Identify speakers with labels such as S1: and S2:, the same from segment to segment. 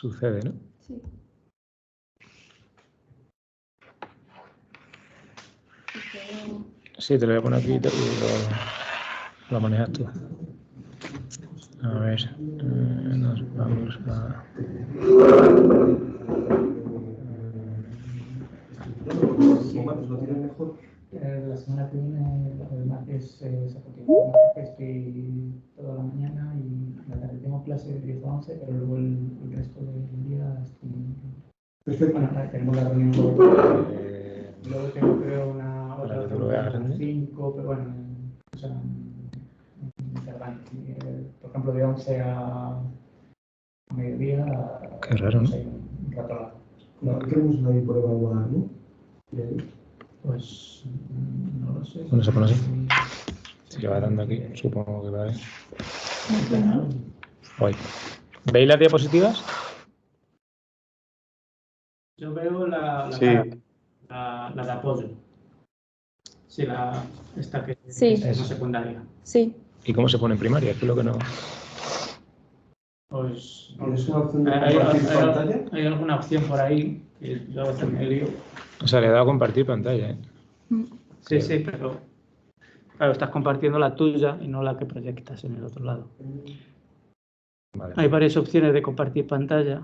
S1: sucede, ¿no?
S2: Sí.
S1: Sí, te lo voy a poner aquí y lo manejas tú. A ver, nos vamos a...
S3: La semana que viene, el martes, el martes estoy toda la mañana y la tarde tengo clase de 10 a 11, pero luego el resto del día estoy... Bueno, tenemos la reunión luego tengo creo una otra reunión a las 5, pero bueno, o sea, por ejemplo, de 11 a mediodía.
S1: Qué raro, ¿no?
S3: Un rato largo.
S4: No tenemos nadie por evaluar, ¿no?
S3: Pues no lo sé.
S1: Bueno, se pone así. Si le va dando aquí, supongo que va a ver. Voy. ¿Veis las diapositivas?
S3: Yo veo la de apoyo. Sí, esta que es no secundaria.
S2: Sí.
S1: ¿Y cómo se pone en primaria? Es lo que no...
S3: Pues
S4: ¿Tienes una opción de compartir pantalla?
S3: ¿Hay alguna opción por ahí? Que yo a veces me lío.
S1: O sea, le he dado a compartir pantalla, ¿eh?
S3: Sí, sí, pero claro, estás compartiendo la tuya y no la que proyectas en el otro lado.
S1: Vale.
S3: Hay varias opciones de compartir pantalla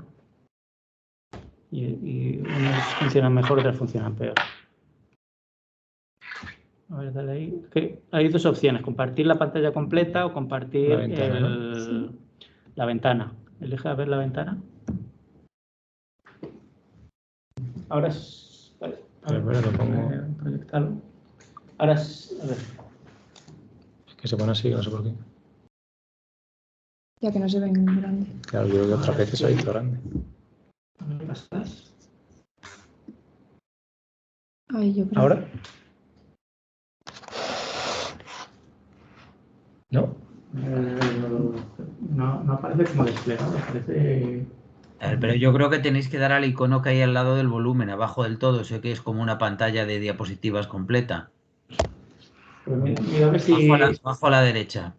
S3: y unas funcionan mejor, otras funcionan peor. A ver, dale ahí. Hay dos opciones, compartir la pantalla completa o compartir
S1: la ventana, ¿no?
S3: La ventana. Elige a ver la ventana. Ahora es... Vale, a ver,
S1: lo pongo...
S3: proyectarlo. Ahora es... A ver.
S1: Es que se pone así, no sé por qué.
S2: Ya que no se ven grande.
S1: Claro, yo otras veces se ha visto grande.
S2: Ay, yo creo.
S1: ¿Ahora? ¿No?
S3: No aparece como desplegado, aparece...
S5: A ver, pero yo creo que tenéis que dar al icono que hay al lado del volumen, abajo del todo. Sé que es como una pantalla de diapositivas completa.
S3: Pero mira a ver si...
S5: Bajo a la derecha.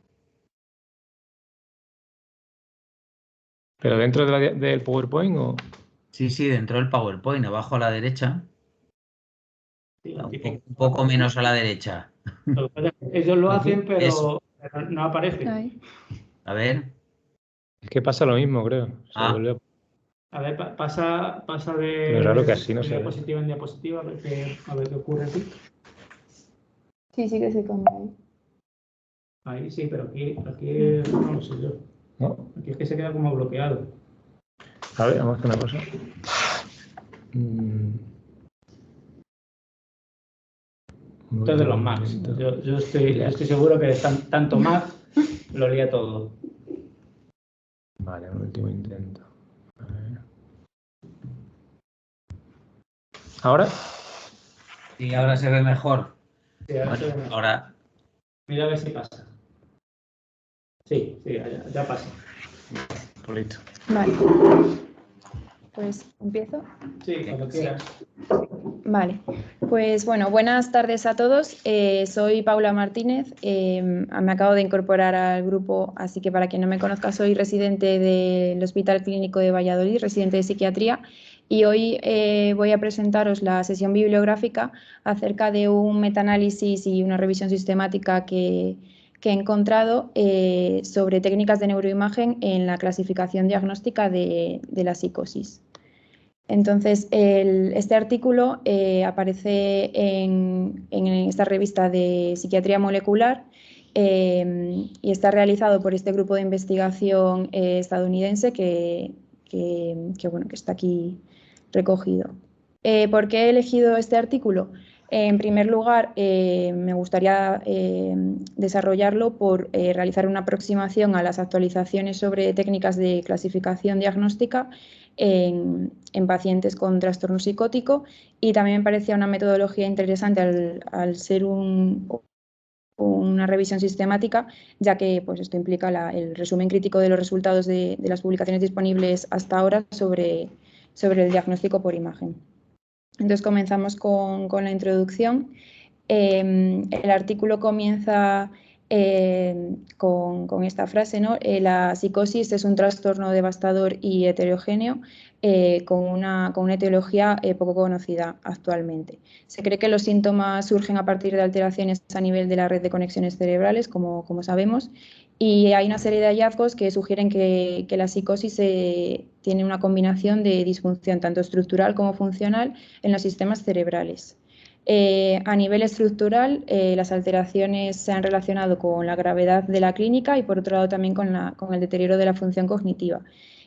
S1: ¿Pero dentro del PowerPoint o...?
S5: Sí, sí, dentro del PowerPoint, abajo a la derecha.
S3: Sí,
S5: Un poco menos a la derecha.
S3: Ellos lo
S5: Aquí,
S3: hacen, pero no aparece.
S2: Ahí.
S5: A ver.
S1: Es que pasa lo mismo, creo.
S3: A ver, pasa de,
S1: pero es raro que así no
S3: de
S1: se ve.
S3: diapositiva en diapositiva, a ver qué ocurre aquí.
S2: Sí, sí que se cambia ahí.
S3: Ahí sí, pero aquí no lo sé yo.
S1: ¿No?
S3: Aquí es que se queda como bloqueado.
S1: A ver, vamos a hacer una cosa.
S3: Esto es de los Macs. Yo estoy seguro que tanto Mac lo lía todo.
S1: Vale, un último intento. A ver. ¿Ahora?
S5: Sí, ahora se ve mejor.
S3: Sí, ahora se ve mejor.
S5: Ahora.
S3: Mira a ver si pasa. Sí, ya pasa.
S1: Pues listo.
S2: Vale. Pues empiezo.
S3: Sí, cuando quieras.
S2: Vale, pues bueno, buenas tardes a todos. Soy Paula Martínez, me acabo de incorporar al grupo, así que para quien no me conozca, soy residente del Hospital Clínico de Valladolid, residente de psiquiatría, y hoy voy a presentaros la sesión bibliográfica acerca de un metaanálisis y una revisión sistemática que he encontrado sobre técnicas de neuroimagen en la clasificación diagnóstica de la psicosis. Entonces, este artículo aparece en esta revista de psiquiatría molecular y está realizado por este grupo de investigación estadounidense que está aquí recogido. ¿Por qué he elegido este artículo? En primer lugar, me gustaría desarrollarlo por realizar una aproximación a las actualizaciones sobre técnicas de clasificación diagnóstica en pacientes con trastorno psicótico, y también me parecía una metodología interesante al ser una revisión sistemática, ya que pues, esto implica el resumen crítico de los resultados de las publicaciones disponibles hasta ahora sobre el diagnóstico por imagen. Entonces comenzamos con la introducción. El artículo comienza con esta frase, ¿no? La psicosis es un trastorno devastador y heterogéneo con una etiología poco conocida actualmente. Se cree que los síntomas surgen a partir de alteraciones a nivel de la red de conexiones cerebrales, como sabemos, y hay una serie de hallazgos que sugieren que la psicosis tiene una combinación de disfunción tanto estructural como funcional en los sistemas cerebrales. A nivel estructural, las alteraciones se han relacionado con la gravedad de la clínica y, por otro lado, también con el deterioro de la función cognitiva.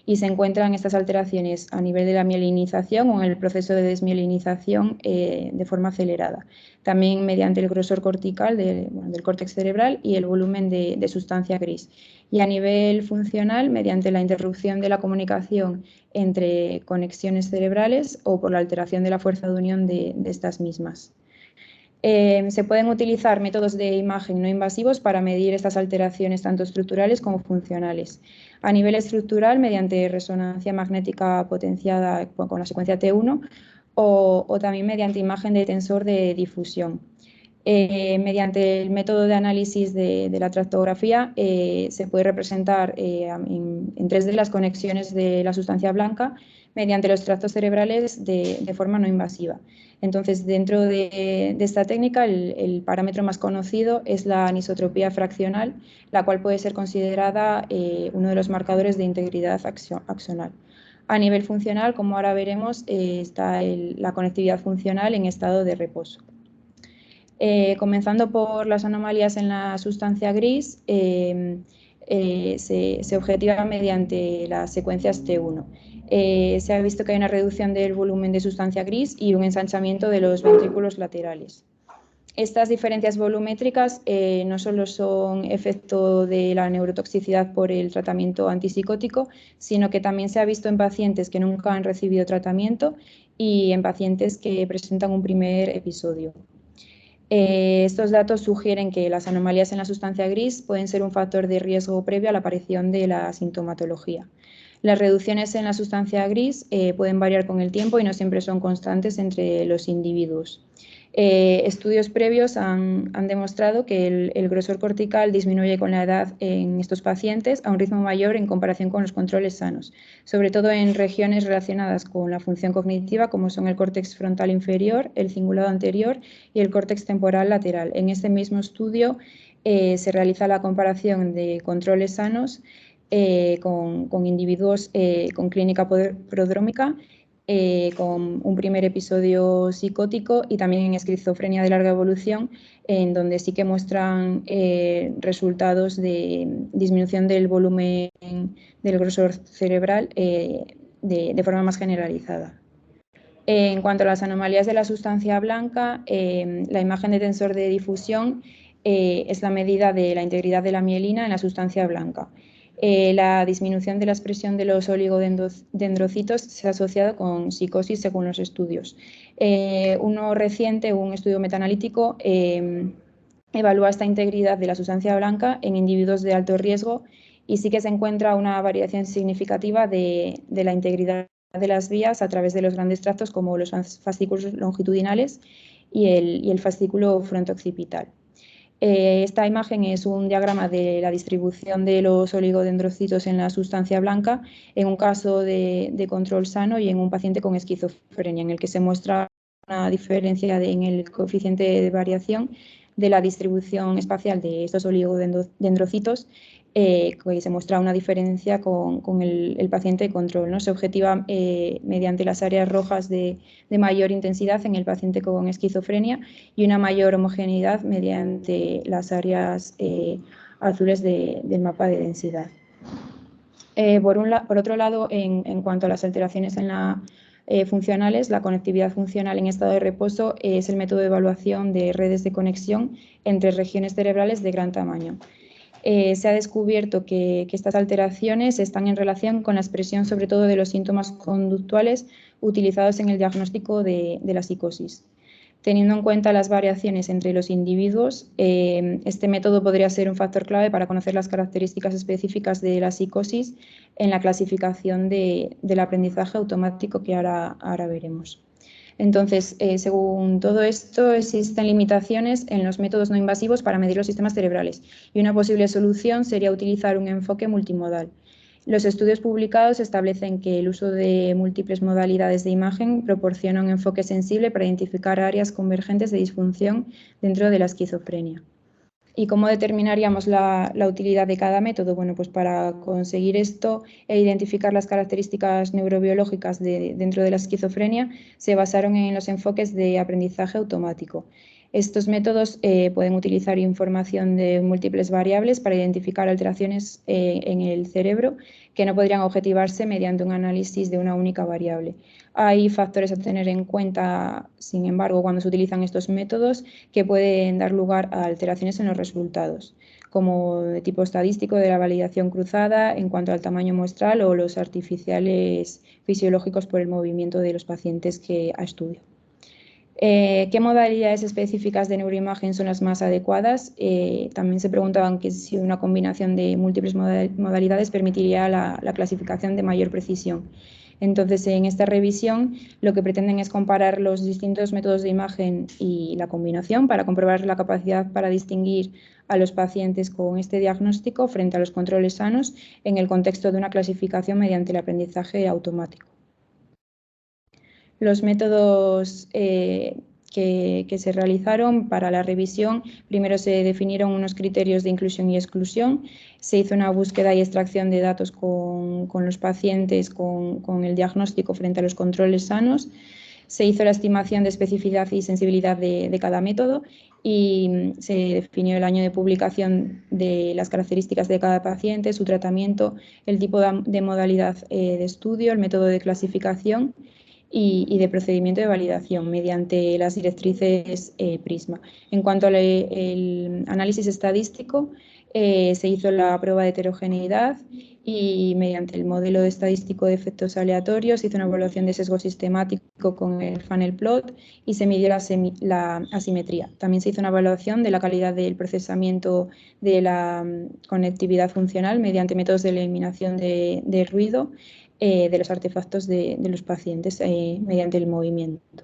S2: Y se encuentran estas alteraciones a nivel de la mielinización o en el proceso de desmielinización de forma acelerada. También mediante el grosor cortical del córtex cerebral y el volumen de sustancia gris. Y a nivel funcional, mediante la interrupción de la comunicación entre conexiones cerebrales o por la alteración de la fuerza de unión de estas mismas. Se pueden utilizar métodos de imagen no invasivos para medir estas alteraciones tanto estructurales como funcionales. A nivel estructural, mediante resonancia magnética potenciada con la secuencia T1 o también mediante imagen de tensor de difusión. Mediante el método de análisis de la tractografía se puede representar en 3D las conexiones de la sustancia blanca mediante los tractos cerebrales de forma no invasiva. Entonces, dentro de esta técnica, el parámetro más conocido es la anisotropía fraccional, la cual puede ser considerada uno de los marcadores de integridad axonal. A nivel funcional, como ahora veremos, está la conectividad funcional en estado de reposo. Comenzando por las anomalías en la sustancia gris, se objetiva mediante las secuencias T1. Se ha visto que hay una reducción del volumen de sustancia gris y un ensanchamiento de los ventrículos laterales. Estas diferencias volumétricas no solo son efecto de la neurotoxicidad por el tratamiento antipsicótico, sino que también se ha visto en pacientes que nunca han recibido tratamiento y en pacientes que presentan un primer episodio. Estos datos sugieren que las anomalías en la sustancia gris pueden ser un factor de riesgo previo a la aparición de la sintomatología. Las reducciones en la sustancia gris pueden variar con el tiempo y no siempre son constantes entre los individuos. Estudios previos han demostrado que el grosor cortical disminuye con la edad en estos pacientes a un ritmo mayor en comparación con los controles sanos, sobre todo en regiones relacionadas con la función cognitiva como son el córtex frontal inferior, el cingulado anterior y el córtex temporal lateral. En este mismo estudio se realiza la comparación de controles sanos con individuos con clínica prodrómica, con un primer episodio psicótico y también en esquizofrenia de larga evolución, en donde sí que muestran resultados de disminución del volumen del grosor cerebral de forma más generalizada. En cuanto a las anomalías de la sustancia blanca, la imagen de tensor de difusión es la medida de la integridad de la mielina en la sustancia blanca. La disminución de la expresión de los oligodendrocitos se ha asociado con psicosis según los estudios. Uno reciente, un estudio metaanalítico, evalúa esta integridad de la sustancia blanca en individuos de alto riesgo y sí que se encuentra una variación significativa de la integridad de las vías a través de los grandes tractos como los fascículos longitudinales y el fascículo frontooccipital. Esta imagen es un diagrama de la distribución de los oligodendrocitos en la sustancia blanca en un caso de control sano y en un paciente con esquizofrenia, en el que se muestra una diferencia en el coeficiente de variación de la distribución espacial de estos oligodendrocitos, que se muestra una diferencia con el paciente de control, ¿no? Se objetiva mediante las áreas rojas de mayor intensidad en el paciente con esquizofrenia y una mayor homogeneidad mediante las áreas azules del mapa de densidad. Por otro lado, en cuanto a las alteraciones funcionales, la conectividad funcional en estado de reposo es el método de evaluación de redes de conexión entre regiones cerebrales de gran tamaño. Se ha descubierto que estas alteraciones están en relación con la expresión sobre todo de los síntomas conductuales utilizados en el diagnóstico de la psicosis. Teniendo en cuenta las variaciones entre los individuos, este método podría ser un factor clave para conocer las características específicas de la psicosis en la clasificación del aprendizaje automático que ahora veremos. Entonces, según todo esto, existen limitaciones en los métodos no invasivos para medir los sistemas cerebrales y una posible solución sería utilizar un enfoque multimodal. Los estudios publicados establecen que el uso de múltiples modalidades de imagen proporciona un enfoque sensible para identificar áreas convergentes de disfunción dentro de la esquizofrenia. ¿Y cómo determinaríamos la utilidad de cada método? Bueno, pues para conseguir esto e identificar las características neurobiológicas dentro de la esquizofrenia, se basaron en los enfoques de aprendizaje automático. Estos métodos pueden utilizar información de múltiples variables para identificar alteraciones en el cerebro que no podrían objetivarse mediante un análisis de una única variable. Hay factores a tener en cuenta, sin embargo, cuando se utilizan estos métodos que pueden dar lugar a alteraciones en los resultados, como de tipo estadístico de la validación cruzada en cuanto al tamaño muestral o los artificiales fisiológicos por el movimiento de los pacientes que a estudio. ¿Qué modalidades específicas de neuroimagen son las más adecuadas? También se preguntaban que si una combinación de múltiples modalidades permitiría la clasificación de mayor precisión. Entonces, en esta revisión, lo que pretenden es comparar los distintos métodos de imagen y la combinación para comprobar la capacidad para distinguir a los pacientes con este diagnóstico frente a los controles sanos en el contexto de una clasificación mediante el aprendizaje automático. Los métodos que se realizaron para la revisión, primero se definieron unos criterios de inclusión y exclusión, se hizo una búsqueda y extracción de datos con los pacientes con el diagnóstico frente a los controles sanos, se hizo la estimación de especificidad y sensibilidad de cada método y se definió el año de publicación de las características de cada paciente, su tratamiento, el tipo de modalidad de estudio, el método de clasificación y de procedimiento de validación mediante las directrices PRISMA. En cuanto al análisis estadístico, se hizo la prueba de heterogeneidad y mediante el modelo estadístico de efectos aleatorios se hizo una evaluación de sesgo sistemático con el funnel plot y se midió la asimetría. También se hizo una evaluación de la calidad del procesamiento de la conectividad funcional mediante métodos de eliminación de ruido de los artefactos de los pacientes mediante el movimiento.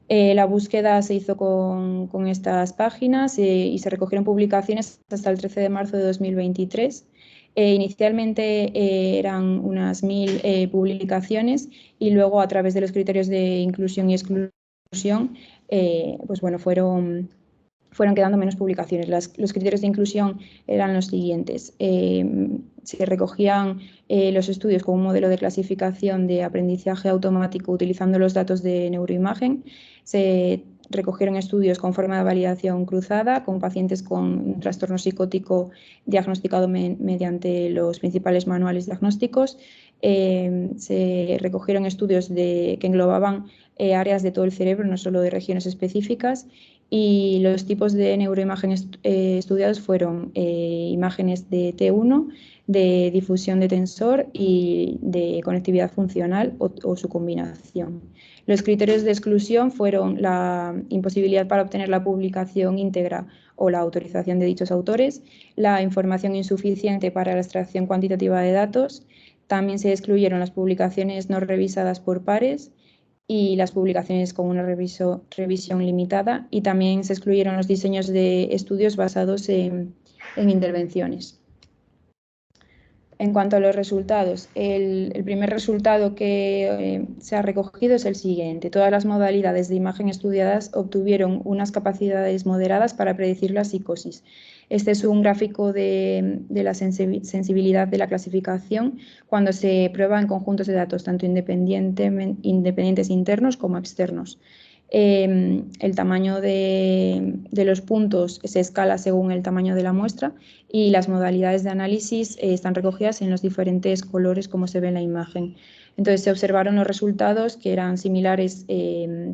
S2: La búsqueda se hizo con estas páginas y se recogieron publicaciones hasta el 13 de marzo de 2023. Inicialmente eran unas 1000 publicaciones y luego a través de los criterios de inclusión y exclusión pues bueno, fueron quedando menos publicaciones. Los criterios de inclusión eran los siguientes. Se recogían los estudios con un modelo de clasificación de aprendizaje automático utilizando los datos de neuroimagen. Se recogieron estudios con forma de validación cruzada con pacientes con un trastorno psicótico diagnosticado mediante los principales manuales diagnósticos. Se recogieron estudios que englobaban áreas de todo el cerebro, no solo de regiones específicas, y los tipos de neuroimagen estudiados fueron imágenes de T1, de difusión de tensor y de conectividad funcional o su combinación. Los criterios de exclusión fueron la imposibilidad para obtener la publicación íntegra o la autorización de dichos autores, la información insuficiente para la extracción cuantitativa de datos, también se excluyeron las publicaciones no revisadas por pares y las publicaciones con una revisión limitada, y también se excluyeron los diseños de estudios basados en intervenciones. En cuanto a los resultados, el primer resultado que se ha recogido es el siguiente. Todas las modalidades de imagen estudiadas obtuvieron unas capacidades moderadas para predecir la psicosis. Este es un gráfico de la sensibilidad de la clasificación cuando se prueba en conjuntos de datos, tanto independientes internos como externos. El tamaño de los puntos se escala según el tamaño de la muestra y las modalidades de análisis están recogidas en los diferentes colores como se ve en la imagen. Entonces se observaron los resultados que eran similares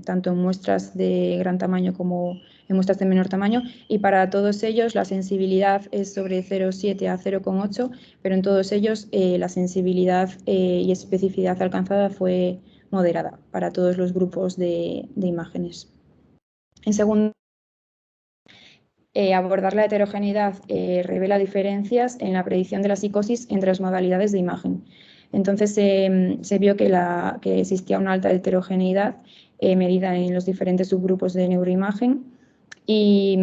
S2: tanto en muestras de gran tamaño como en muestras de menor tamaño, y para todos ellos la sensibilidad es sobre 0,7 a 0,8, pero en todos ellos la sensibilidad y especificidad alcanzada fue moderada para todos los grupos de imágenes. En segundo, abordar la heterogeneidad revela diferencias en la predicción de la psicosis entre las modalidades de imagen. Entonces se vio que existía una alta heterogeneidad medida en los diferentes subgrupos de neuroimagen. Y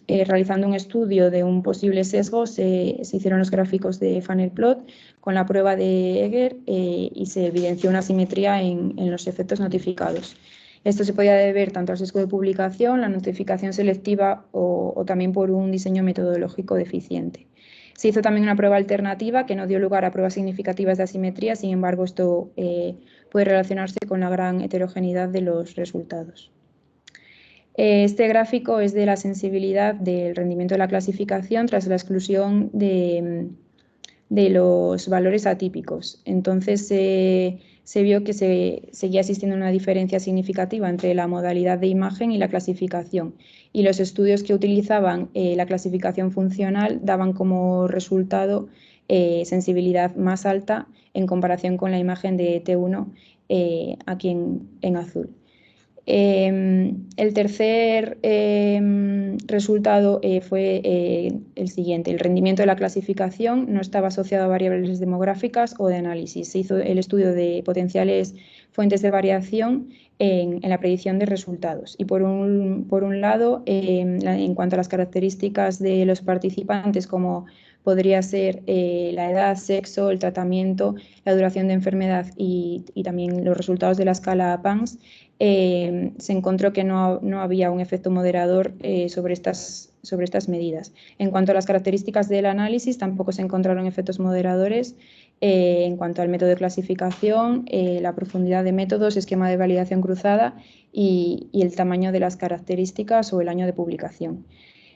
S2: realizando un estudio de un posible sesgo se hicieron los gráficos de funnel plot con la prueba de Egger y se evidenció una asimetría en los efectos notificados. Esto se podía deber tanto al sesgo de publicación, la notificación selectiva o también por un diseño metodológico deficiente. Se hizo también una prueba alternativa que no dio lugar a pruebas significativas de asimetría, sin embargo esto puede relacionarse con la gran heterogeneidad de los resultados. Este gráfico es de la sensibilidad del rendimiento de la clasificación tras la exclusión de los valores atípicos. Entonces se vio que seguía existiendo una diferencia significativa entre la modalidad de imagen y la clasificación. Y los estudios que utilizaban la clasificación funcional daban como resultado sensibilidad más alta en comparación con la imagen de T1 aquí en azul. El tercer resultado fue el siguiente. El rendimiento de la clasificación no estaba asociado a variables demográficas o de análisis. Se hizo el estudio de potenciales fuentes de variación en la predicción de resultados. Y por un lado, en cuanto a las características de los participantes, como podría ser la edad, sexo, el tratamiento, la duración de enfermedad y también los resultados de la escala PANSS, se encontró que no había un efecto moderador sobre estas medidas. En cuanto a las características del análisis, tampoco se encontraron efectos moderadores. En cuanto al método de clasificación, la profundidad de métodos, esquema de validación cruzada y el tamaño de las características o el año de publicación.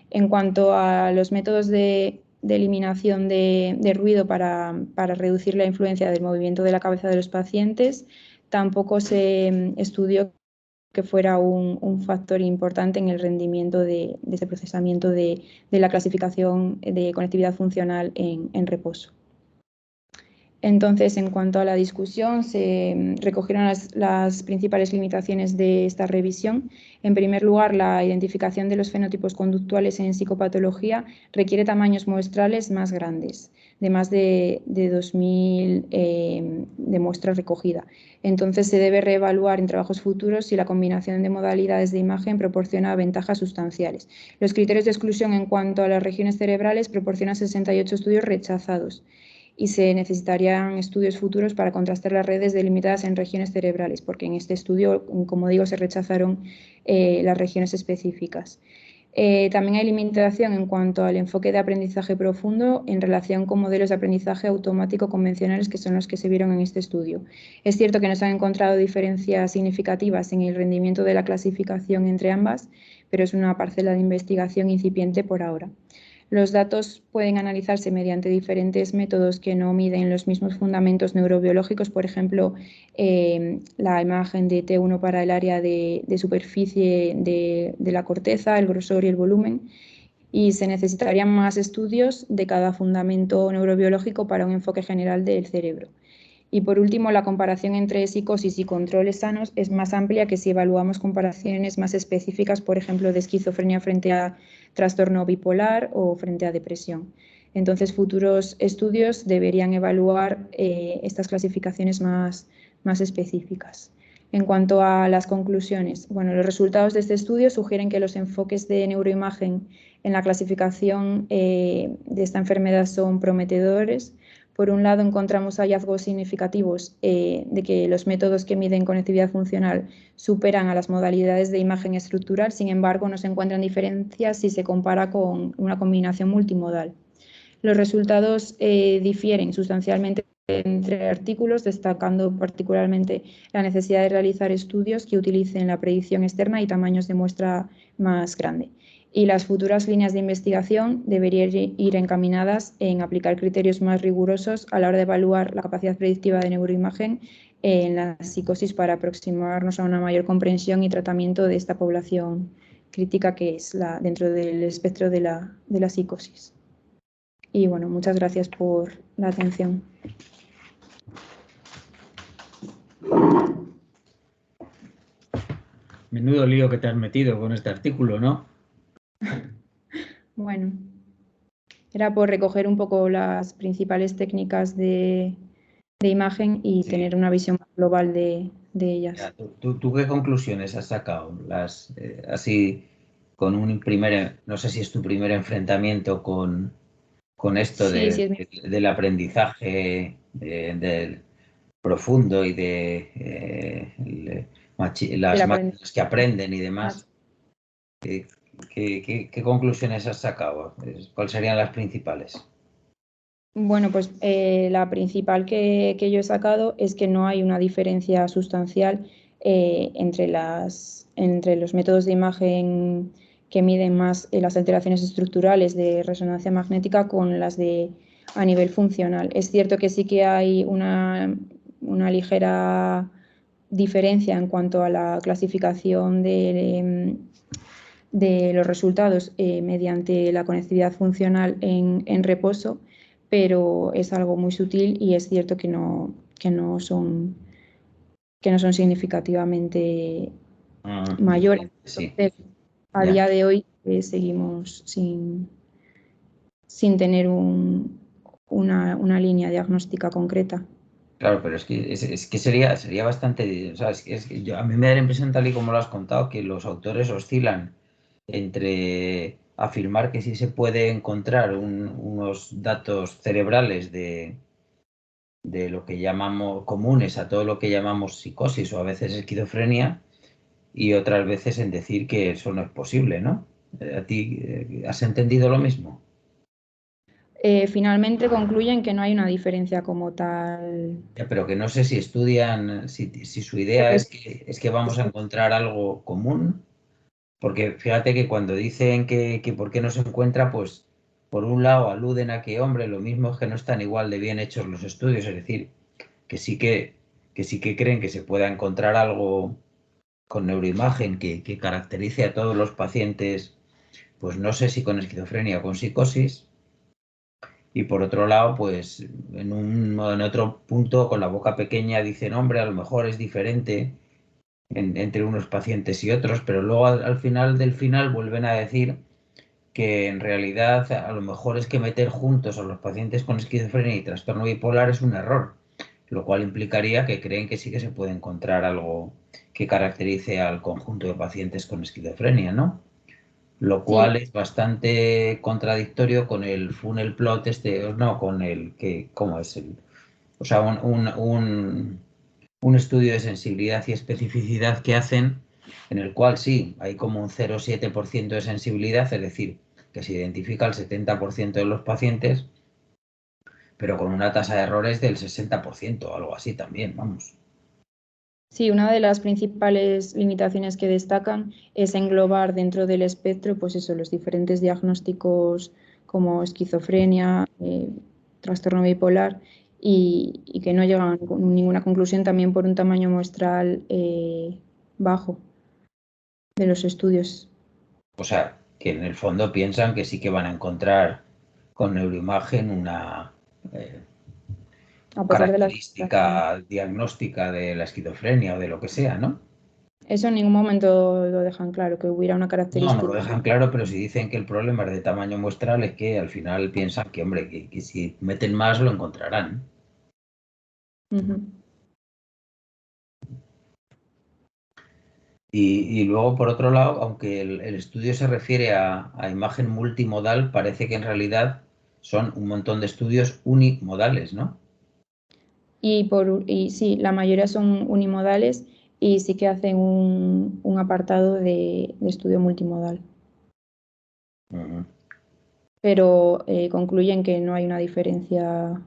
S2: En cuanto a los métodos de eliminación de ruido para reducir la influencia del movimiento de la cabeza de los pacientes, tampoco se estudió que fuera un factor importante en el rendimiento de ese procesamiento de la clasificación de conectividad funcional en reposo. Entonces, en cuanto a la discusión, se recogieron las principales limitaciones de esta revisión. En primer lugar, la identificación de los fenotipos conductuales en psicopatología requiere tamaños muestrales más grandes, de más de 2.000 de muestra recogida. Entonces, se debe reevaluar en trabajos futuros si la combinación de modalidades de imagen proporciona ventajas sustanciales. Los criterios de exclusión en cuanto a las regiones cerebrales proporcionan 68 estudios rechazados y se necesitarían estudios futuros para contrastar las redes delimitadas en regiones cerebrales, porque en este estudio, como digo, se rechazaron las regiones específicas. También hay limitación en cuanto al enfoque de aprendizaje profundo en relación con modelos de aprendizaje automático convencionales, que son los que se vieron en este estudio. Es cierto que no se han encontrado diferencias significativas en el rendimiento de la clasificación entre ambas, pero es una parcela de investigación incipiente por ahora. Los datos pueden analizarse mediante diferentes métodos que no miden los mismos fundamentos neurobiológicos, por ejemplo, la imagen de T1 para el área de superficie de la corteza, el grosor y el volumen, y se necesitarían más estudios de cada fundamento neurobiológico para un enfoque general del cerebro. Y por último, la comparación entre psicosis y controles sanos es más amplia que si evaluamos comparaciones más específicas, por ejemplo, de esquizofrenia frente a trastorno bipolar o frente a depresión. Entonces, futuros estudios deberían evaluar estas clasificaciones más específicas. En cuanto a las conclusiones, bueno, los resultados de este estudio sugieren que los enfoques de neuroimagen en la clasificación de esta enfermedad son prometedores. Por un lado, encontramos hallazgos significativos de que los métodos que miden conectividad funcional superan a las modalidades de imagen estructural, sin embargo, no se encuentran diferencias si se compara con una combinación multimodal. Los resultados difieren sustancialmente entre artículos, destacando particularmente la necesidad de realizar estudios que utilicen la predicción externa y tamaños de muestra más grande. Y las futuras líneas de investigación deberían ir encaminadas en aplicar criterios más rigurosos a la hora de evaluar la capacidad predictiva de neuroimagen en la psicosis para aproximarnos a una mayor comprensión y tratamiento de esta población crítica que es dentro del espectro de la psicosis. Y bueno, muchas gracias por la atención.
S5: Menudo lío que te has metido con este artículo, ¿no?
S2: Bueno, era por recoger un poco las principales técnicas de imagen y tener una visión más global de de ellas.
S5: Ya, ¿tú qué conclusiones has sacado? Así, con un no sé si es tu primer enfrentamiento con esto
S2: Sí, sí, es mi...
S5: del aprendizaje del profundo y de
S2: del
S5: las
S2: aprendizaje.
S5: máquinas que aprenden y demás. ¿Qué conclusiones has sacado? ¿Cuáles serían las principales?
S2: Bueno, pues la principal que yo he sacado es que no hay una diferencia sustancial entre los métodos de imagen que miden más las alteraciones estructurales de resonancia magnética con las de a nivel funcional. Es cierto que sí que hay una ligera diferencia en cuanto a la clasificación de los resultados mediante la conectividad funcional en reposo, pero es algo muy sutil y es cierto que no son significativamente mayores.
S5: Sí,
S2: Entonces, a
S5: ya.
S2: día de hoy seguimos sin tener una línea diagnóstica concreta.
S5: Claro, pero es que sería bastante, o sea, es que a mí me da la impresión, tal y como lo has contado, que los autores oscilan entre afirmar que sí se puede encontrar unos datos cerebrales de lo que llamamos comunes a todo lo que llamamos psicosis o a veces esquizofrenia, y otras veces en decir que eso no es posible, ¿no? ¿A ti has entendido lo mismo?
S2: Finalmente concluyen que no hay una diferencia como tal.
S5: Ya, pero que no sé si estudian, si su idea es que vamos a encontrar algo común, porque fíjate que cuando dicen que por qué no se encuentra, pues por un lado aluden a que, hombre, lo mismo es que no están igual de bien hechos los estudios, es decir, que sí que creen que se pueda encontrar algo con neuroimagen que caracterice a todos los pacientes, pues no sé si con esquizofrenia o con psicosis. Y por otro lado, pues en otro punto, con la boca pequeña, dicen, hombre, a lo mejor es diferente entre unos pacientes y otros, pero luego al final del final vuelven a decir que en realidad a lo mejor es que meter juntos a los pacientes con esquizofrenia y trastorno bipolar es un error, lo cual implicaría que creen que sí que se puede encontrar algo que caracterice al conjunto de pacientes con esquizofrenia, ¿no? Lo
S2: Sí,
S5: cual es bastante contradictorio con el funnel plot no, con el que, ¿cómo es el? O sea, un estudio de sensibilidad y especificidad que hacen, en el cual sí, hay como un 0,7% de sensibilidad, es decir, que se identifica el 70% de los pacientes, pero con una tasa de errores del 60%, algo así también, vamos.
S2: sí, una de las principales limitaciones que destacan es englobar dentro del espectro, pues eso, los diferentes diagnósticos como esquizofrenia, trastorno bipolar y que no llegan a ninguna conclusión también por un tamaño muestral bajo de los estudios.
S5: O sea, que en el fondo piensan que sí que van a encontrar con neuroimagen una
S2: A pesar de las limitaciones.
S5: característica diagnóstica de la esquizofrenia o de lo que sea, ¿no?
S2: Eso en ningún momento lo dejan claro, que hubiera una
S5: No, no lo
S2: característica.
S5: dejan claro, pero si dicen que el problema es de tamaño muestral, es que al final piensan que, hombre, que si meten más lo encontrarán.
S2: Ujú.
S5: Y luego, por otro lado, aunque el estudio se refiere a imagen multimodal, parece que en realidad son un montón de estudios unimodales, ¿no?
S2: Y sí, la mayoría son unimodales y sí que hacen un apartado de estudio multimodal,
S5: Ujú.
S2: pero concluyen que no hay una diferencia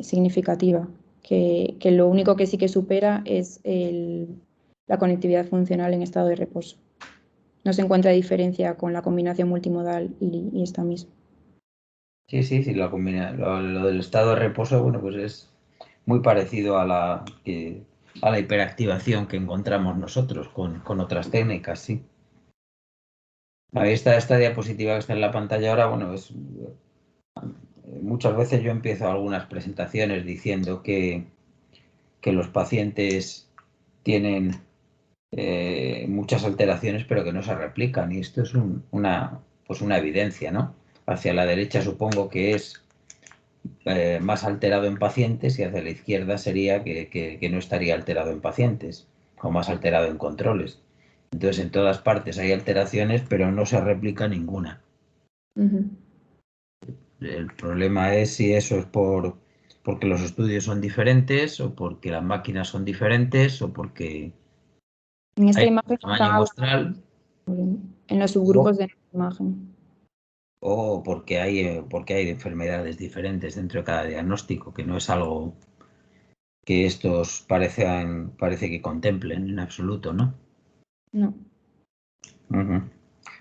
S2: significativa, que lo único que sí que supera es la conectividad funcional en estado de reposo. No se encuentra diferencia con la combinación multimodal y esta misma.
S5: Sí, sí, sí, lo del estado de reposo, bueno, pues es muy parecido a la hiperactivación que encontramos nosotros con otras técnicas, sí. Ahí está esta diapositiva que está en la pantalla ahora, bueno, muchas veces yo empiezo algunas presentaciones diciendo que los pacientes tienen muchas alteraciones pero que no se replican y esto es pues una evidencia, ¿no? Hacia la derecha supongo que es más alterado en pacientes y hacia la izquierda sería que no estaría alterado en pacientes o más alterado en controles. Entonces, en todas partes hay alteraciones, pero no se replica ninguna.
S2: Ujú.
S5: El problema es si eso es porque los estudios son diferentes o porque las máquinas son diferentes o porque
S2: En esta
S5: hay
S2: imagen
S5: un
S2: están
S5: tamaño muestral
S2: en los
S5: o,
S2: subgrupos de la imagen.
S5: o porque hay enfermedades diferentes dentro de cada diagnóstico, que no es algo que estos parece que contemplen en absoluto, ¿no?
S2: No.
S5: Ujú.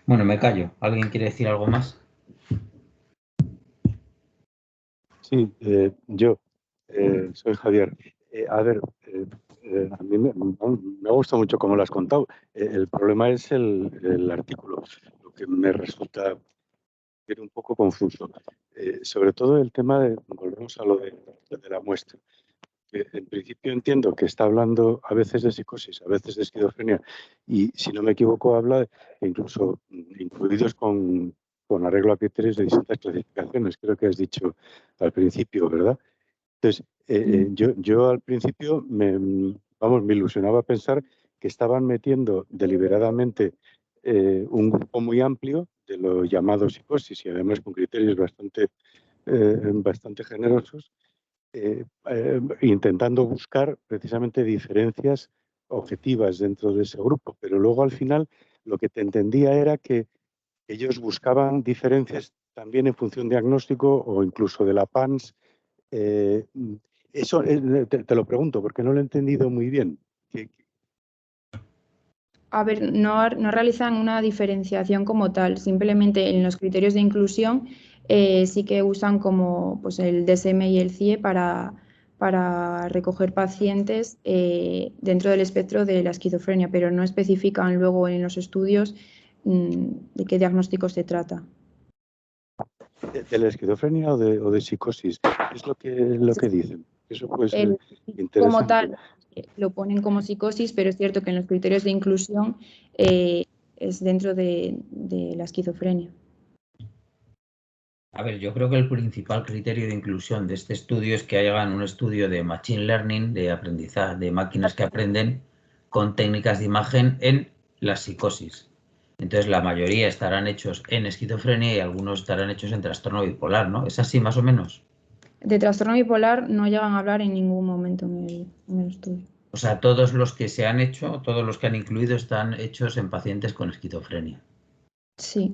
S5: Bueno, me callo. ¿Alguien quiere decir algo más?
S6: Sí, yo soy Javier. A ver, a mí me gusta mucho cómo lo has contado. El problema es el artículo, lo que me resulta un poco confuso. Sobre todo el tema de, volvemos a lo de la muestra. Que en principio entiendo que está hablando a veces de psicosis, a veces de esquizofrenia, y si no me equivoco habla incluso incluidos con arreglo a criterios de distintas clasificaciones, creo que has dicho al principio, ¿verdad? Entonces, yo al principio me ilusionaba pensar que estaban metiendo deliberadamente un grupo muy amplio de lo llamado psicosis y además con criterios bastante generosos, intentando buscar precisamente diferencias objetivas dentro de ese grupo. Pero luego al final lo que te entendía era que ellos buscaban diferencias también en función de diagnóstico o incluso de la PANS. eh, Eso te lo pregunto porque no lo he entendido muy bien.
S2: A ver, no realizan una diferenciación como tal, simplemente en los criterios de inclusión sí que usan como pues, el DSM y el CIE para recoger pacientes dentro del espectro de la esquizofrenia, pero no especifican luego en los estudios de qué diagnóstico se trata.
S6: ¿De la esquizofrenia o de psicosis? ¿Qué es lo que dicen? Eso puede ser
S2: El, como
S6: interesante.
S2: tal, lo ponen como psicosis, pero es cierto que en los criterios de inclusión es dentro de la esquizofrenia.
S5: A ver, yo creo que el principal criterio de inclusión de este estudio es que hagan un estudio de machine learning, de aprendizaje, de máquinas que aprenden con técnicas de imagen en la psicosis. Entonces, la mayoría estarán hechos en esquizofrenia y algunos estarán hechos en trastorno bipolar, ¿no? ¿Es así más o menos?
S2: De trastorno bipolar no llegan a hablar en ningún momento en el estudio.
S5: O sea, todos los que se han hecho, todos los que han incluido están hechos en pacientes con esquizofrenia.
S2: Sí.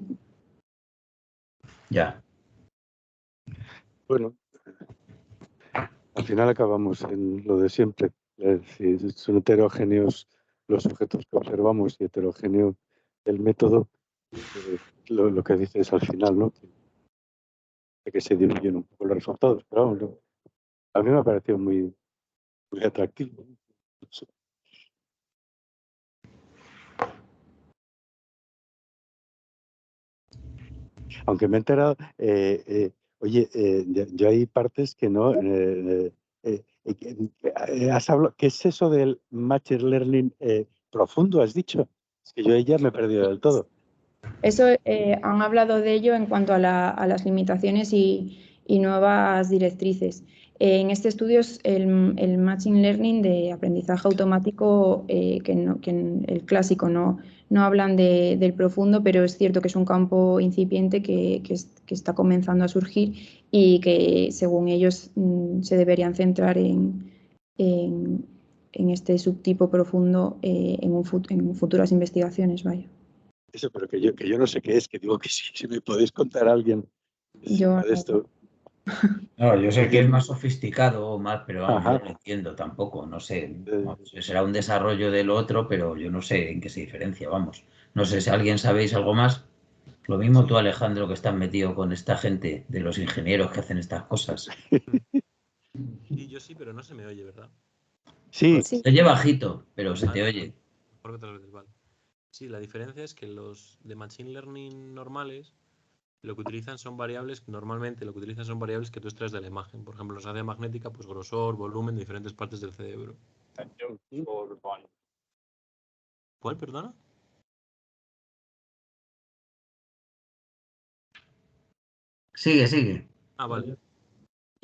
S5: Ya.
S6: Bueno, al final acabamos en lo de siempre. Es decir, son heterogéneos los objetos que observamos y heterogéneo el método. Lo que dices al final, ¿no? Que se diluyen un poco los resultados. Pero vamos, a mí me ha parecido muy atractivo. Aunque me he enterado, oye, yo hay partes que no. Has hablado, ¿qué es eso del Machine Learning profundo? Has dicho. Es que yo ahí ya me he perdido del todo.
S2: Eso han hablado de ello en cuanto a las limitaciones y nuevas directrices. En este estudio es el Machine Learning de aprendizaje automático, que el clásico no hablan del profundo, pero es cierto que es un campo incipiente que está comenzando a surgir y que según ellos se deberían centrar en- en este subtipo profundo en futuras investigaciones. Vaya.
S6: Eso, pero que yo no sé qué es, que digo que sí, si me podéis contar a alguien que
S2: Yo
S6: sepa de esto.
S5: No, yo sé que es
S6: Porque,
S5: más sofisticado o más, pero vamos, yo
S6: ajá,
S5: no lo entiendo tampoco. No sé,
S6: eh,
S5: vamos, será un desarrollo del otro, pero yo no sé en qué se diferencia, vamos. No sé si alguien sabéis algo más. Lo mismo tú, Alejandro, que estás metido con esta gente de los ingenieros que hacen estas cosas.
S7: Sí, yo sí, pero no se me oye, ¿verdad?
S6: sí,
S2: sí.
S5: Se oye bajito, pero se
S7: A
S5: te
S7: ver,
S5: oye.
S7: mejor que otras veces, vale. Sí, la diferencia es que los de Machine Learning normales lo que utilizan son variables, normalmente lo que utilizan son variables que tú extraes de la imagen. Por ejemplo, los área magnética, pues grosor, volumen de diferentes partes del cerebro. ¿Cuál, perdona?
S5: Sigue, sigue.
S7: Ah, vale.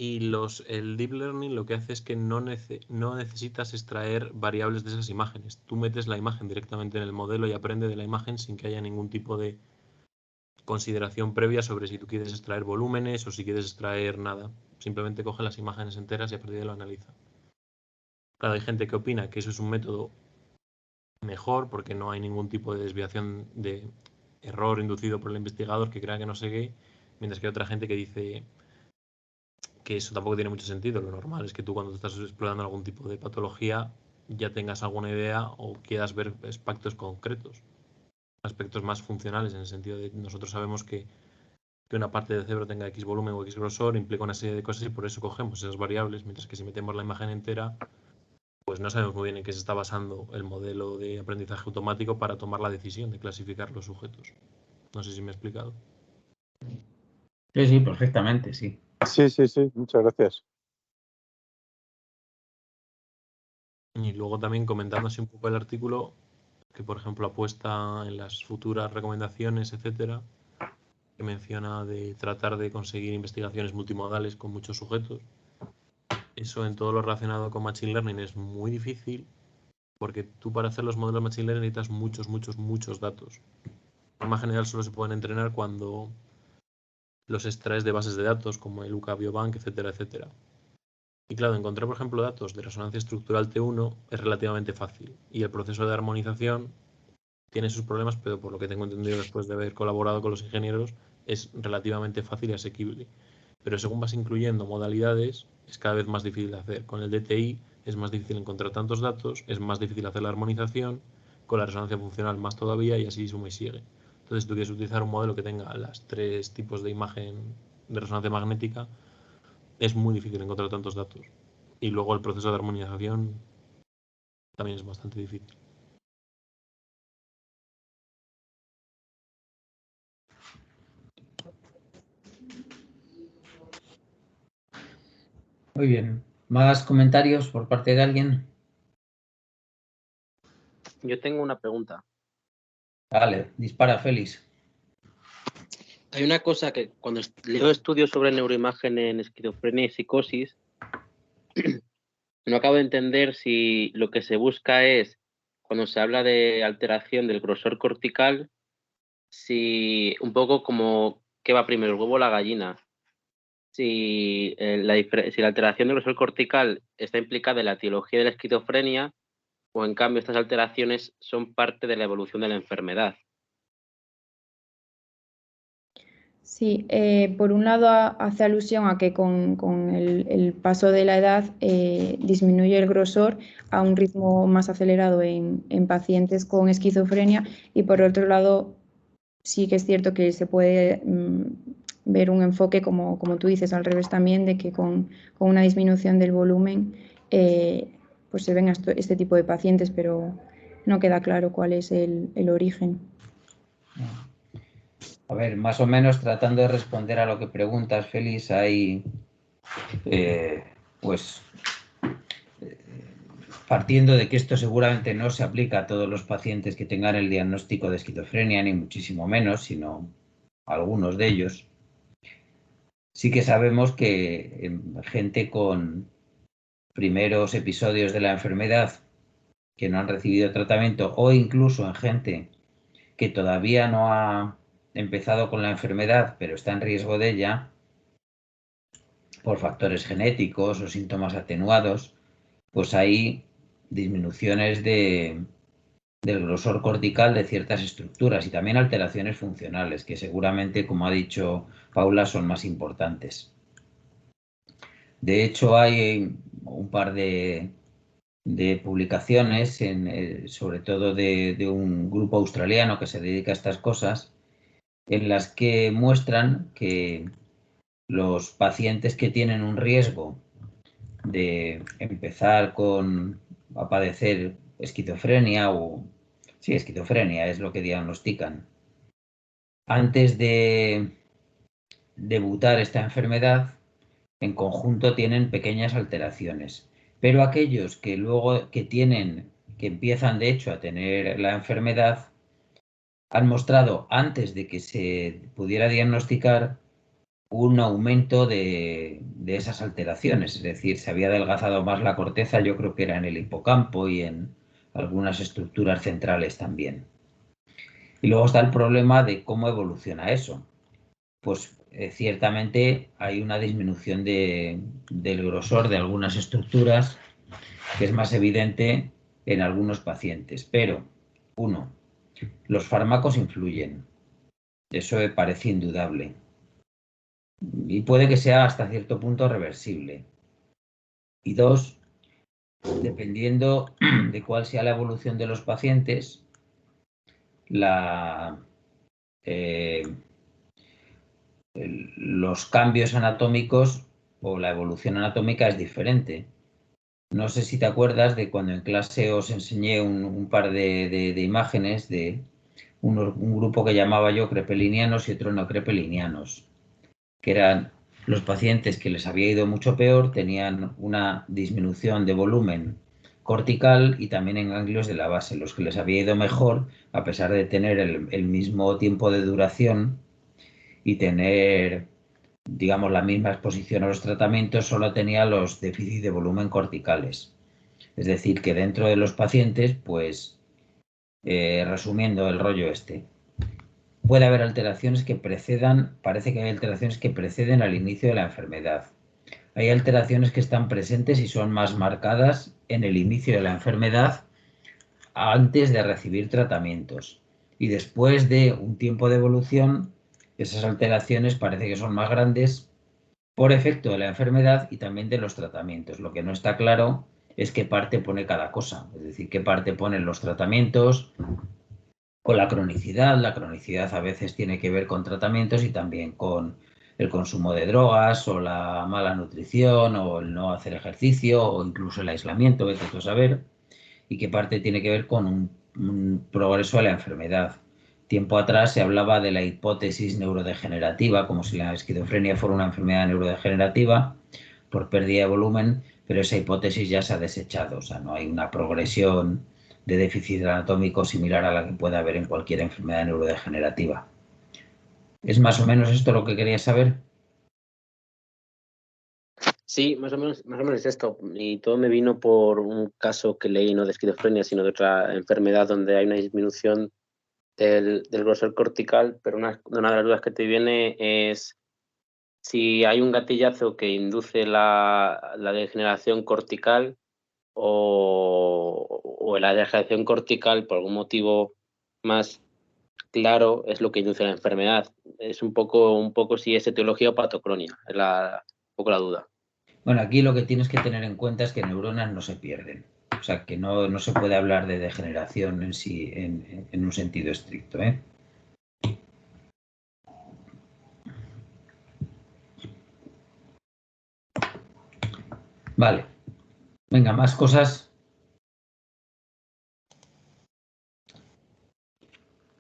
S7: Y el Deep Learning lo que hace es que no necesitas extraer variables de esas imágenes. Tú metes la imagen directamente en el modelo y aprende de la imagen sin que haya ningún tipo de consideración previa sobre si tú quieres extraer volúmenes o si quieres extraer nada. Simplemente coge las imágenes enteras y a partir de ahí lo analiza. Claro, hay gente que opina que eso es un método mejor porque no hay ningún tipo de desviación de error inducido por el investigador que crea que no sé qué, mientras que hay otra gente que dice que eso tampoco tiene mucho sentido. Lo normal es que tú cuando estás explorando algún tipo de patología ya tengas alguna idea o quieras ver aspectos concretos, aspectos más funcionales, en el sentido de nosotros sabemos que una parte del cerebro tenga X volumen o X grosor implica una serie de cosas y por eso cogemos esas variables, mientras que si metemos la imagen entera, pues no sabemos muy bien en qué se está basando el modelo de aprendizaje automático para tomar la decisión de clasificar los sujetos. No sé si me he explicado.
S5: Sí, sí, perfectamente, sí.
S6: Sí, muchas gracias.
S7: Y luego también comentando así un poco el artículo, que por ejemplo apuesta en las futuras recomendaciones, etcétera, que menciona de tratar de conseguir investigaciones multimodales con muchos sujetos. Eso en todo lo relacionado con Machine Learning es muy difícil porque tú para hacer los modelos Machine Learning necesitas muchos datos. De forma general solo se pueden entrenar cuando los extraes de bases de datos como el UK Biobank, etcétera, etcétera. Y claro, encontrar, por ejemplo, datos de resonancia estructural T1 es relativamente fácil. Y el proceso de armonización tiene sus problemas, pero por lo que tengo entendido después de haber colaborado con los ingenieros, es relativamente fácil y asequible. Pero según vas incluyendo modalidades, es cada vez más difícil de hacer. Con el DTI es más difícil encontrar tantos datos, es más difícil hacer la armonización, con la resonancia funcional más todavía y así suma y sigue. Entonces, si tú quieres utilizar un modelo que tenga los 3 tipos de imagen de resonancia magnética, es muy difícil encontrar tantos datos. Y luego el proceso de armonización también es bastante difícil.
S5: Muy bien. ¿Más comentarios por parte de alguien?
S8: Yo tengo una pregunta.
S5: Vale, dispara, Félix.
S8: Hay una cosa que cuando leo estudios sobre neuroimagen en esquizofrenia y psicosis, no acabo de entender si lo que se busca es, cuando se habla de alteración del grosor cortical, si un poco como qué va primero, el huevo o la gallina. Si la alteración del grosor cortical está implicada en la etiología de la esquizofrenia o en cambio estas alteraciones son parte de la evolución de la enfermedad.
S2: Sí, por un lado hace alusión a que con el paso de la edad disminuye el grosor a un ritmo más acelerado en pacientes con esquizofrenia y por otro lado sí que es cierto que se puede ver un enfoque, como tú dices, al revés también, de que con una disminución del volumen pues se ven este tipo de pacientes, pero no queda claro cuál es el origen.
S5: A ver, más o menos tratando de responder a lo que preguntas, Félix, hay partiendo de que esto seguramente no se aplica a todos los pacientes que tengan el diagnóstico de esquizofrenia, ni muchísimo menos, sino a algunos de ellos. Sí que sabemos que en gente con primeros episodios de la enfermedad que no han recibido tratamiento o incluso en gente que todavía no ha empezado con la enfermedad pero está en riesgo de ella por factores genéticos o síntomas atenuados, pues hay disminuciones del grosor cortical de ciertas estructuras y también alteraciones funcionales que seguramente, como ha dicho Paula, son más importantes. De hecho, hay un par de publicaciones, sobre todo de un grupo australiano que se dedica a estas cosas, en las que muestran que los pacientes que tienen un riesgo de empezar a padecer esquizofrenia esquizofrenia es lo que diagnostican. Antes de debutar esta enfermedad, en conjunto tienen pequeñas alteraciones, pero aquellos que luego que empiezan de hecho a tener la enfermedad, han mostrado antes de que se pudiera diagnosticar un aumento de esas alteraciones, es decir, se había adelgazado más la corteza, yo creo que era en el hipocampo y en algunas estructuras centrales también. Y luego está el problema de cómo evoluciona eso. Pues ciertamente hay una disminución del grosor de algunas estructuras que es más evidente en algunos pacientes, pero uno, los fármacos influyen, eso me parece indudable y puede que sea hasta cierto punto reversible. Y dos, dependiendo de cuál sea la evolución de los pacientes, los cambios anatómicos o la evolución anatómica es diferente. No sé si te acuerdas de cuando en clase os enseñé un par de imágenes de un grupo que llamaba yo crepelinianos y otro no crepelinianos, que eran los pacientes que les había ido mucho peor, tenían una disminución de volumen cortical y también en ganglios de la base. Los que les había ido mejor, a pesar de tener el mismo tiempo de duración y tener, digamos, la misma exposición a los tratamientos, solo tenía los déficits de volumen corticales. Es decir, que dentro de los pacientes, pues, resumiendo el rollo este, puede haber alteraciones que precedan, parece que hay alteraciones que preceden al inicio de la enfermedad. Hay alteraciones que están presentes y son más marcadas en el inicio de la enfermedad antes de recibir tratamientos. Y después de un tiempo de evolución, esas alteraciones parece que son más grandes por efecto de la enfermedad y también de los tratamientos. Lo que no está claro es qué parte pone cada cosa, es decir, qué parte ponen los tratamientos con la cronicidad. La cronicidad a veces tiene que ver con tratamientos y también con el consumo de drogas o la mala nutrición o el no hacer ejercicio o incluso el aislamiento, vete tú a saber, y qué parte tiene que ver con un progreso de la enfermedad. Tiempo atrás se hablaba de la hipótesis neurodegenerativa, como si la esquizofrenia fuera una enfermedad neurodegenerativa por pérdida de volumen, pero esa hipótesis ya se ha desechado, o sea, no hay una progresión de déficit anatómico similar a la que puede haber en cualquier enfermedad neurodegenerativa. ¿Es más o menos esto lo que querías saber?
S8: Sí, más o menos es esto. Y todo me vino por un caso que leí, no de esquizofrenia, sino de otra enfermedad donde hay una disminución del grosor cortical, pero una de las dudas que te viene es si hay un gatillazo que induce la degeneración cortical o la degeneración cortical por algún motivo más claro es lo que induce la enfermedad. Es un poco si es etiología o patocronia, es un poco la duda.
S5: Bueno, aquí lo que tienes que tener en cuenta es que neuronas no se pierden. O sea, que no se puede hablar de degeneración en sí en un sentido estricto, ¿eh? Vale. Venga, más cosas.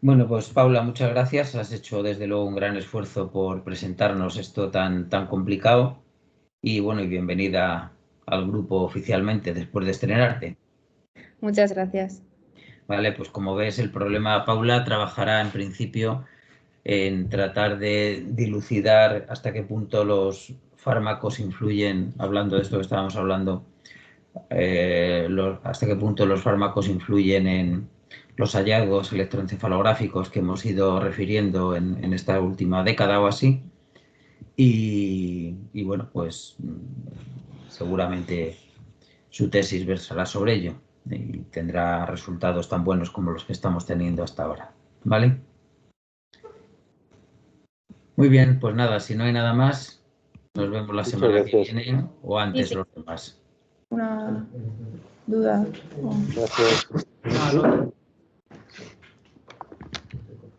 S5: Bueno, pues Paula, muchas gracias. Has hecho desde luego un gran esfuerzo por presentarnos esto tan complicado. Y bueno, y bienvenida al grupo oficialmente después de estrenarte.
S2: Muchas gracias.
S5: Vale, pues como ves, el problema, Paula trabajará en principio en tratar de dilucidar hasta qué punto los fármacos influyen, hablando de esto que estábamos hablando, hasta qué punto los fármacos influyen en los hallazgos electroencefalográficos que hemos ido refiriendo en esta última década o así. Y bueno, pues seguramente su tesis versará sobre ello y tendrá resultados tan buenos como los que estamos teniendo hasta ahora. ¿Vale? Muy bien, pues nada, si no hay nada más, nos vemos la semana que viene o antes
S2: Sí.
S5: los demás.
S2: Una duda.
S6: Gracias.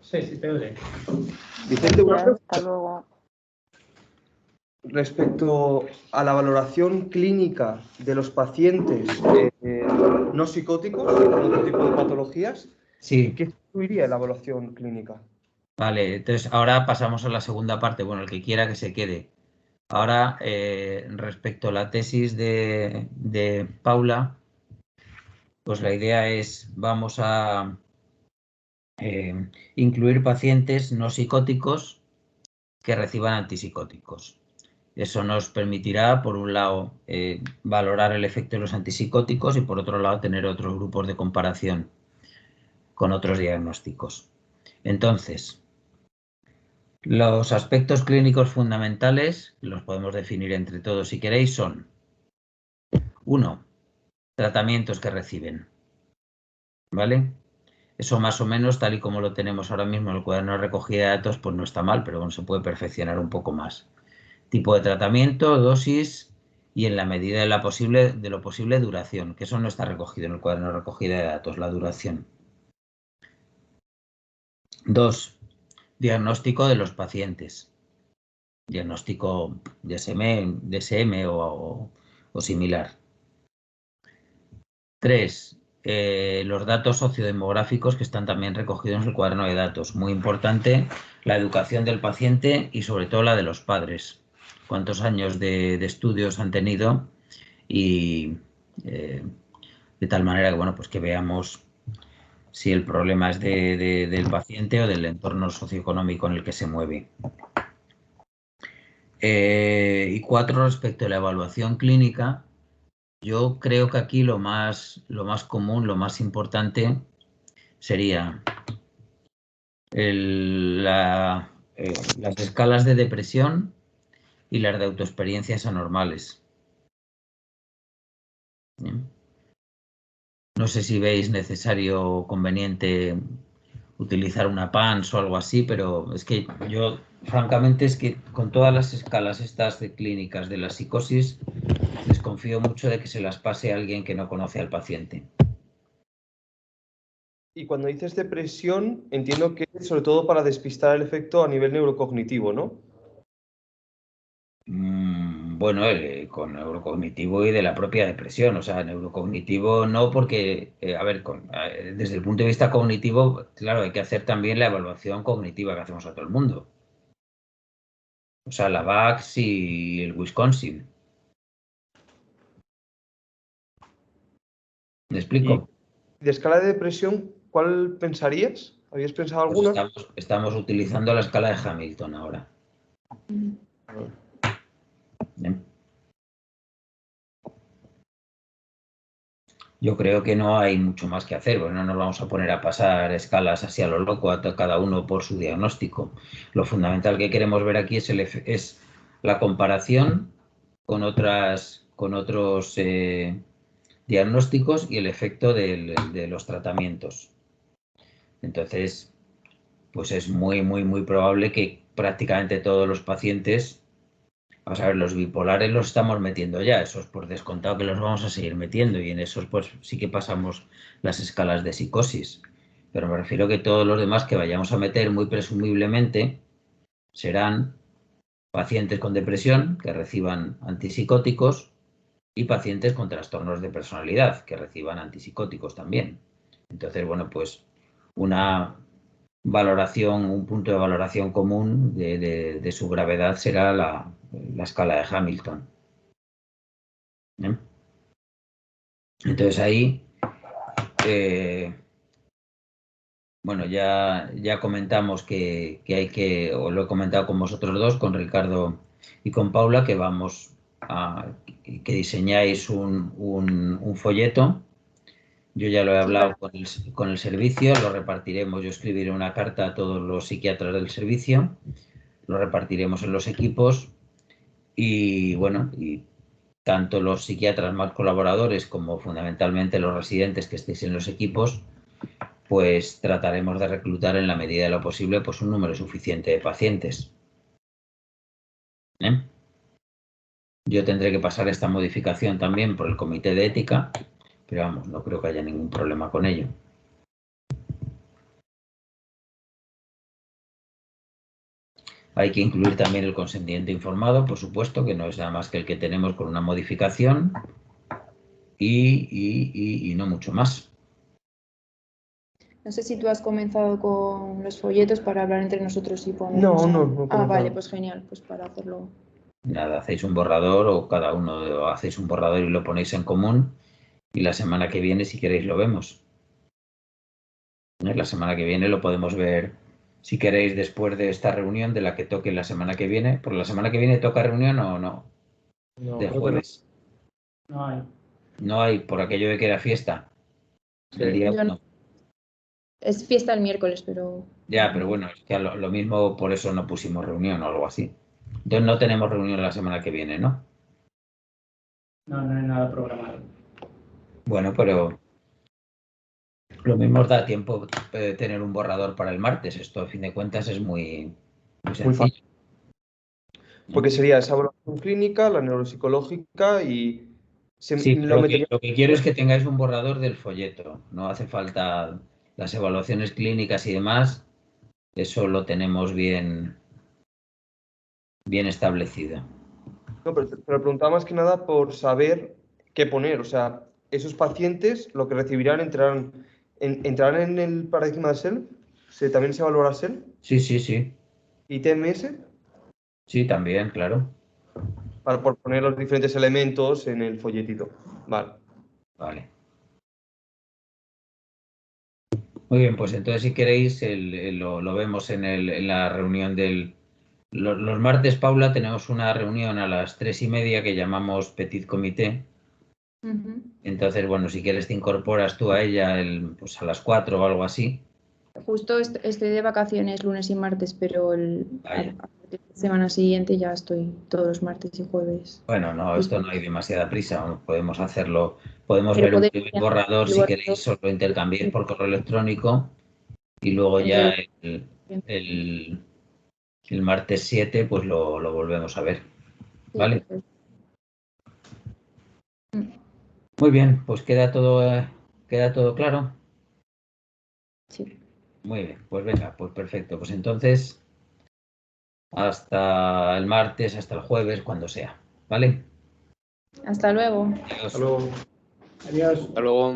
S3: Sí, te oye.
S4: Vicente,
S2: Hasta luego.
S4: respecto a la valoración clínica de los pacientes no psicóticos, con otro tipo de patologías,
S5: Sí.
S4: ¿qué incluiría en la evaluación clínica?
S5: Vale, entonces ahora pasamos a la segunda parte. Bueno, el que quiera que se quede. Ahora, respecto a la tesis de Paula, pues la idea es, vamos a incluir pacientes no psicóticos que reciban antipsicóticos. Eso nos permitirá, por un lado, valorar el efecto de los antipsicóticos y, por otro lado, tener otros grupos de comparación con otros diagnósticos. Entonces, los aspectos clínicos fundamentales, los podemos definir entre todos si queréis, son: 1. Tratamientos que reciben. ¿Vale? Eso más o menos, tal y como lo tenemos ahora mismo en el cuaderno de recogida de datos, pues no está mal, pero bueno, se puede perfeccionar un poco más. Tipo de tratamiento, dosis y en la medida de lo posible duración, que eso no está recogido en el cuaderno de recogida de datos, la duración. 2. Diagnóstico de los pacientes. Diagnóstico DSM o similar. 3. Los datos sociodemográficos que están también recogidos en el cuaderno de datos. Muy importante la educación del paciente y sobre todo la de los padres. Cuántos años de estudios han tenido y de tal manera que, bueno, pues que veamos si el problema es del paciente o del entorno socioeconómico en el que se mueve. Y 4, respecto a la evaluación clínica, yo creo que aquí lo más común, lo más importante sería las escalas de depresión y las de autoexperiencias anormales. ¿Bien? No sé si veis necesario o conveniente utilizar una PANSS o algo así, pero es que yo, francamente, es que con todas las escalas estas de clínicas de la psicosis, desconfío mucho de que se las pase a alguien que no conoce al paciente.
S4: Y cuando dices depresión, entiendo que es sobre todo para despistar el efecto a nivel neurocognitivo, ¿no?
S5: Bueno, con neurocognitivo y de la propia depresión. O sea, neurocognitivo no, porque, a ver, desde el punto de vista cognitivo, claro, hay que hacer también la evaluación cognitiva que hacemos a todo el mundo. O sea, la VAX y el Wisconsin. ¿Me explico?
S4: ¿Y de escala de depresión, cuál pensarías? ¿Habías pensado
S5: Pues
S4: alguna?
S5: estamos utilizando la escala de Hamilton ahora. Bien. Yo creo que no hay mucho más que hacer, pues no nos vamos a poner a pasar escalas así a lo loco, a cada uno por su diagnóstico. Lo fundamental que queremos ver aquí es la comparación con otros diagnósticos y el efecto de los tratamientos. Entonces, pues es muy probable que prácticamente todos los pacientes, vamos a ver, los bipolares los estamos metiendo ya, esos por descontado que los vamos a seguir metiendo, y en esos pues sí que pasamos las escalas de psicosis. Pero me refiero que todos los demás que vayamos a meter muy presumiblemente serán pacientes con depresión que reciban antipsicóticos y pacientes con trastornos de personalidad que reciban antipsicóticos también. Entonces, bueno, pues una valoración, un punto de valoración común de su gravedad será la escala de Hamilton. ¿Bien? Entonces ahí, bueno, ya comentamos que hay que, o lo he comentado con vosotros dos, con Ricardo y con Paula, que vamos a que diseñáis un folleto. Yo ya lo he hablado con el servicio, lo repartiremos. Yo escribiré una carta a todos los psiquiatras del servicio, lo repartiremos en los equipos y, bueno, y tanto los psiquiatras más colaboradores como fundamentalmente los residentes que estéis en los equipos, pues trataremos de reclutar en la medida de lo posible pues un número suficiente de pacientes. Yo tendré que pasar esta modificación también por el comité de ética, pero vamos, no creo que haya ningún problema con ello. Hay que incluir también el consentimiento informado, por supuesto, que no es nada más que el que tenemos con una modificación y no mucho más.
S2: No sé si tú has comenzado con los folletos para hablar entre nosotros y ponemos...
S4: No.
S2: Ah, vale, pues genial, pues para hacerlo.
S5: Nada, hacéis un borrador o cada uno hacéis un borrador y lo ponéis en común y la semana que viene, si queréis, lo vemos. La semana que viene lo podemos ver si queréis, después de esta reunión, de la que toque la semana que viene. ¿Por la semana que viene toca reunión o no?
S4: No,
S5: De
S4: creo que no.
S5: jueves.
S3: No hay.
S5: No hay, por aquello de que era fiesta.
S4: Sí.
S5: El día
S2: Yo no.
S5: 1.
S2: Es fiesta el miércoles, pero...
S5: Ya, pero bueno, es que lo mismo por eso no pusimos reunión o algo así. Entonces no tenemos reunión la semana que viene, ¿no?
S3: No, no hay nada programado.
S5: Bueno, pero lo mismo os da tiempo tener un borrador para el martes. Esto, a fin de cuentas, es muy
S4: Muy
S5: sencillo.
S4: fácil. Porque sería esa evaluación clínica, la neuropsicológica y
S5: Sí,
S4: lo metería.
S5: lo que quiero es que tengáis un borrador del folleto. No hace falta las evaluaciones clínicas y demás. Eso lo tenemos bien establecido.
S4: No, pero preguntaba más que nada por saber qué poner. O sea, esos pacientes lo que recibirán entrarán en el paradigma de SELF. ¿También se evaluará SELF?
S5: Sí, sí, sí.
S4: ¿Y TMS?
S5: Sí, también, claro.
S4: Por poner los diferentes elementos en el folletito. Vale.
S5: Vale. Muy bien, pues entonces si queréis lo vemos en la reunión del... Los martes, Paula, tenemos una reunión a las 3:30 que llamamos Petit Comité.
S2: Ujú.
S5: Entonces, bueno, si quieres te incorporas tú a ella pues a las 4 o algo así.
S2: Justo estoy de vacaciones lunes y martes, pero
S5: Vaya.
S2: a partir de la semana siguiente ya estoy todos los martes y jueves.
S5: Bueno, no,
S2: Pues,
S5: esto no hay demasiada prisa. Podemos hacerlo. Podemos
S2: pero
S5: ver un
S2: podéis
S5: primer
S2: enviar
S5: borrador
S2: el
S5: si
S2: borrador.
S5: queréis, os lo intercambiéis por correo electrónico y luego ya el martes 7 pues lo volvemos a ver.
S2: Sí,
S5: ¿Vale?
S2: perfecto.
S5: Muy bien, pues queda todo claro.
S2: Sí.
S5: Muy bien, pues venga, pues perfecto. Pues entonces, hasta el martes, hasta el jueves, cuando sea. ¿Vale?
S2: Hasta luego.
S5: Adiós.
S4: Hasta luego.
S3: Adiós.
S8: Hasta luego.